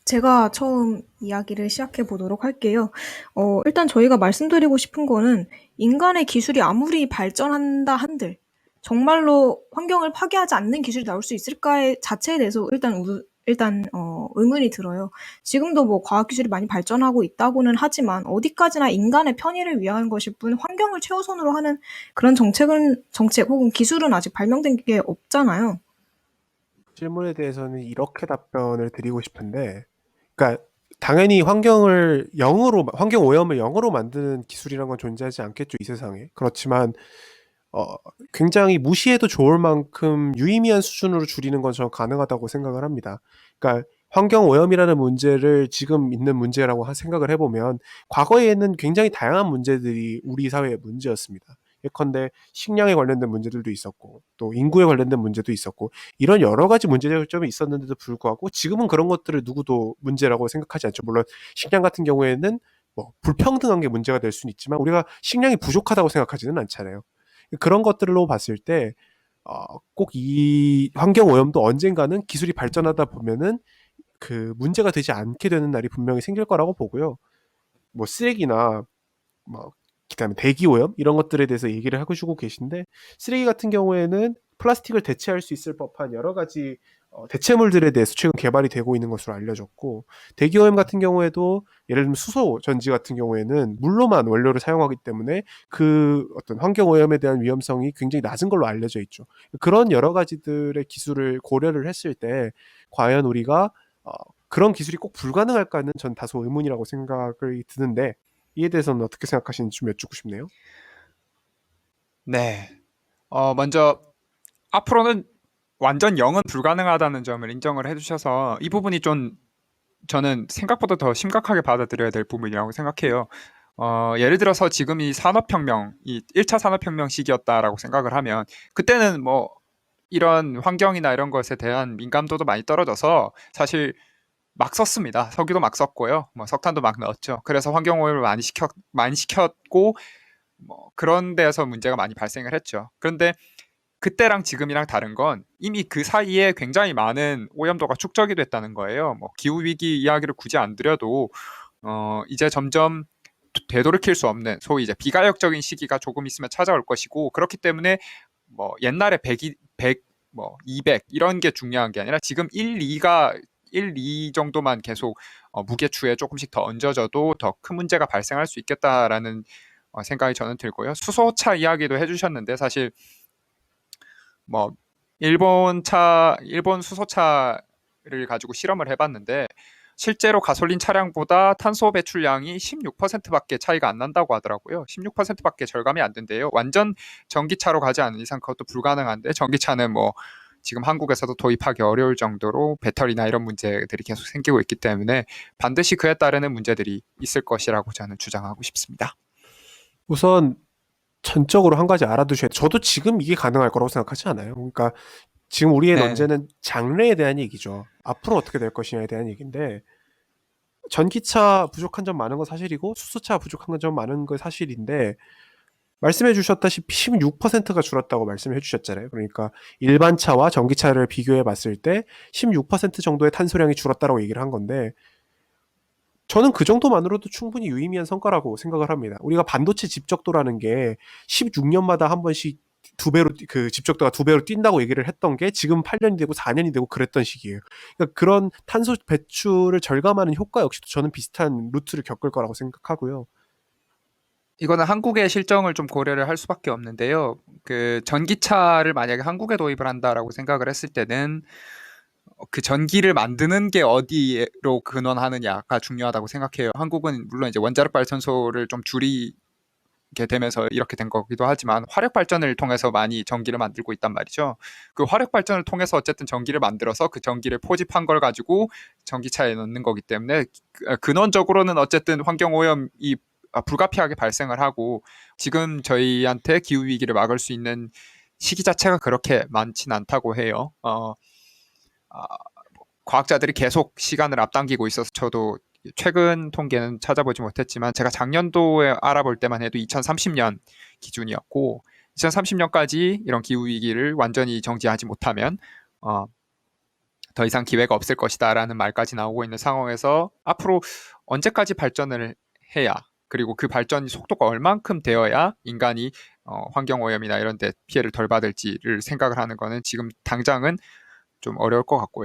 제가 처음 이야기를 시작해 보도록 할게요. 일단 저희가 말씀드리고 싶은 거는 인간의 기술이 아무리 발전한다 한들 정말로 환경을 파괴하지 않는 기술이 나올 수 있을까의 자체에 대해서 의문이 들어요. 지금도 뭐 과학기술이 많이 발전하고 있다고는 하지만 어디까지나 인간의 편의를 위한 것일 뿐 환경을 최우선으로 하는 그런 정책 혹은 기술은 아직 발명된 게 없잖아요. 질문에 대해서는 이렇게 답변을 드리고 싶은데, 그러니까 당연히 환경을 영으로 환경 오염을 영으로 만드는 기술이란 건 존재하지 않겠죠, 이 세상에. 그렇지만 어, 굉장히 무시해도 좋을 만큼 유의미한 수준으로 줄이는 건 저는 가능하다고 생각을 합니다. 그러니까 환경 오염이라는 문제를 지금 있는 문제라고 생각을 해보면 과거에는 굉장히 다양한 문제들이 우리 사회의 문제였습니다. 예컨대 식량에 관련된 문제들도 있었고 또 인구에 관련된 문제도 있었고 이런 여러 가지 문제점이 있었는데도 불구하고 지금은 그런 것들을 누구도 문제라고 생각하지 않죠. 물론 식량 같은 경우에는 뭐 불평등한 게 문제가 될 수는 있지만 우리가 식량이 부족하다고 생각하지는 않잖아요. 그런 것들로 봤을 때, 꼭 이 환경 오염도 언젠가는 기술이 발전하다 보면은 그 문제가 되지 않게 되는 날이 분명히 생길 거라고 보고요. 뭐 쓰레기나 뭐 그다음에 대기 오염 이런 것들에 대해서 얘기를 하고 주고 계신데 쓰레기 같은 경우에는 플라스틱을 대체할 수 있을 법한 여러 가지 대체물들에 대해서 최근 개발이 되고 있는 것으로 알려졌고 대기 오염 같은 경우에도 예를 들면 수소 전지 같은 경우에는 물로만 원료를 사용하기 때문에 그 어떤 환경 오염에 대한 위험성이 굉장히 낮은 걸로 알려져 있죠. 그런 여러 가지들의 기술을 고려를 했을 때 과연 우리가 어, 그런 기술이 꼭 불가능할까는 전 다소 의문이라고 생각이 드는데 이에 대해서는 어떻게 생각하시는지 좀 여쭙고 싶네요. 네. 먼저 앞으로는 완전 영은 불가능하다는 점을 인정을 해주셔서 이 부분이 좀 저는 생각보다 더 심각하게 받아들여야 될 부분이라고 생각해요. 예를 들어서 지금 이 산업혁명, 이 1차 산업혁명 시기였다라고 생각을 하면 그때는 뭐 이런 환경이나 이런 것에 대한 민감도도 많이 떨어져서 사실 막 썼습니다. 석유도 막 썼고요. 뭐 석탄도 막 넣었죠. 그래서 환경오염을 많이 시켰고 뭐 그런 데서 문제가 많이 발생을 했죠. 그런데 그때랑 지금이랑 다른 건 이미 그 사이에 굉장히 많은 오염도가 축적이 됐다는 거예요. 뭐 기후 위기 이야기를 굳이 안 드려도 이제 점점 되돌이킬 수 없는 소위 이제 비가역적인 시기가 조금 있으면 찾아올 것이고 그렇기 때문에 뭐 옛날에 100, 뭐 200 이런 게 중요한 게 아니라 지금 1, 2 정도만 계속 무게추에 조금씩 더 얹어져도 더 큰 문제가 발생할 수 있겠다라는 생각이 저는 들고요. 수소차 이야기도 해주셨는데 사실 뭐 일본 수소차를 가지고 실험을 해봤는데 실제로 가솔린 차량보다 탄소 배출량이 16%밖에 차이가 안 난다고 하더라고요. 16%밖에 절감이 안 된대요. 완전 전기차로 가지 않는 이상 그것도 불가능한데 전기차는 뭐 지금 한국에서도 도입하기 어려울 정도로 배터리나 이런 문제들이 계속 생기고 있기 때문에 반드시 그에 따르는 문제들이 있을 것이라고 저는 주장하고 싶습니다. 우선 전적으로 한 가지 알아두셔야 돼요. 저도 지금 이게 가능할 거라고 생각하지 않아요. 그러니까 지금 우리의 네, 논제는 장래에 대한 얘기죠. 앞으로 어떻게 될 것이냐에 대한 얘기인데 전기차 부족한 점 많은 건 사실이고 수소차 부족한 점 많은 건 사실인데 말씀해 주셨다시피 16%가 줄었다고 말씀해 주셨잖아요. 그러니까 일반 차와 전기차를 비교해 봤을 때 16% 정도의 탄소량이 줄었다고 얘기를 한 건데 저는 그 정도만으로도 충분히 유의미한 성과라고 생각을 합니다. 우리가 반도체 집적도라는 게 16년마다 한 번씩 두 배로 그 집적도가 두 배로 뛴다고 얘기를 했던 게 지금 8년이 되고 4년이 되고 그랬던 시기예요. 그러니까 그런 탄소 배출을 절감하는 효과 역시도 저는 비슷한 루트를 겪을 거라고 생각하고요. 이거는 한국의 실정을 좀 고려를 할 수밖에 없는데요. 그 전기차를 만약에 한국에 도입을 한다라고 생각을 했을 때는 그 전기를 만드는 게 어디로 근원하느냐가 중요하다고 생각해요. 한국은 물론 이제 원자력 발전소를 좀 줄이게 되면서 이렇게 된 거기도 하지만 화력 발전을 통해서 많이 전기를 만들고 있단 말이죠. 그 화력 발전을 통해서 어쨌든 전기를 만들어서 그 전기를 포집한 걸 가지고 전기차에 넣는 거기 때문에 근원적으로는 어쨌든 환경 오염이 불가피하게 발생을 하고 지금 저희한테 기후 위기를 막을 수 있는 시기 자체가 그렇게 많진 않다고 해요. 아, 과학자들이 계속 시간을 앞당기고 있어서 저도 최근 통계는 찾아보지 못했지만 제가 작년도에 알아볼 때만 해도 2030년 기준이었고 2030년까지 이런 기후 위기를 완전히 정지하지 못하면 어, 더 이상 기회가 없을 것이다라는 말까지 나오고 있는 상황에서 앞으로 언제까지 발전을 해야, 그리고 그 발전 속도가 얼만큼 되어야 인간이 환경오염이나 이런 데 피해를 덜 받을지를 생각을 하는 거는 지금 당장은 좀 어려울 것 같고요.